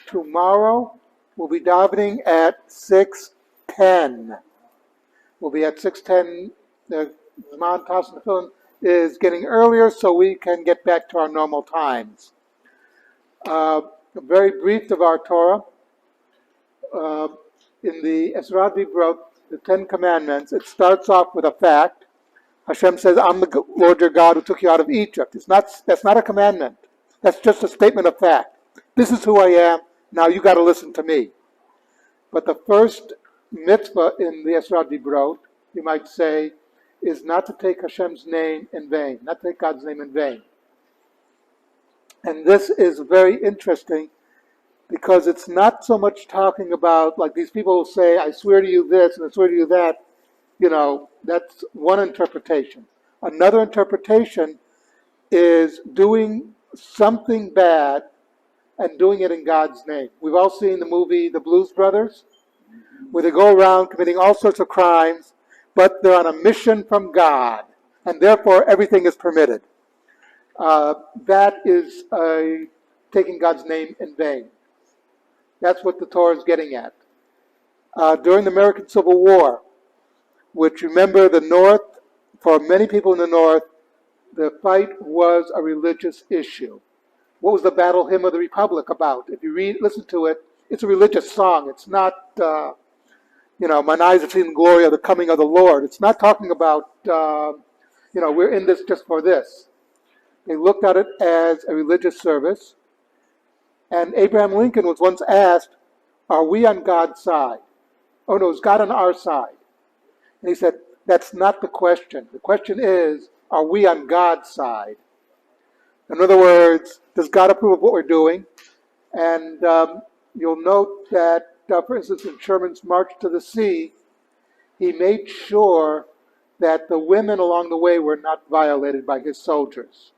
tomorrow we'll be davening at 6:10. We'll be at 6:10. The Zman Toss and the film is getting earlier so we can get back to our normal times. Very brief of our Torah. In the Esra Dibrot, the Ten Commandments, it starts off with a fact. Hashem says, I'm the Lord your God who took you out of Egypt. That's not a commandment. That's just a statement of fact. This is who I am. Now you got to listen to me. But the first mitzvah in the Esra Dibrot, you might say, is not to take Hashem's name in vain, not to take God's name in vain. And this is very interesting because it's not so much talking about, like these people will say, I swear to you this and I swear to you that. You know, that's one interpretation. Another interpretation is doing something bad and doing it in God's name. We've all seen the movie The Blues Brothers, where they go around committing all sorts of crimes, but they're on a mission from God, and therefore everything is permitted. That is taking God's name in vain. That's what the Torah is getting at. During the American Civil War, which, remember, the North, for many people in the North, the fight was a religious issue. What was the Battle Hymn of the Republic about? If you listen to it, it's a religious song. It's not, mine eyes have seen the glory of the coming of the Lord. It's not talking about, we're in this just for this. They looked at it as a religious service. And Abraham Lincoln was once asked, are we on God's side? Oh, no, is God on our side? And he said, that's not the question. The question is, are we on God's side? In other words, does God approve of what we're doing? And you'll note that, for instance, in Sherman's March to the Sea, he made sure that the women along the way were not violated by his soldiers.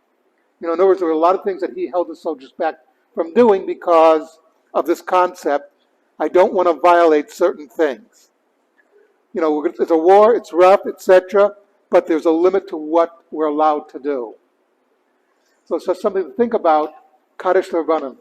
In other words, there were a lot of things that he held the soldiers back from doing because of this concept, I don't want to violate certain things. It's a war, it's rough, etc., but there's a limit to what we're allowed to do. So it's just something to think about. Kaddish Rabbanim.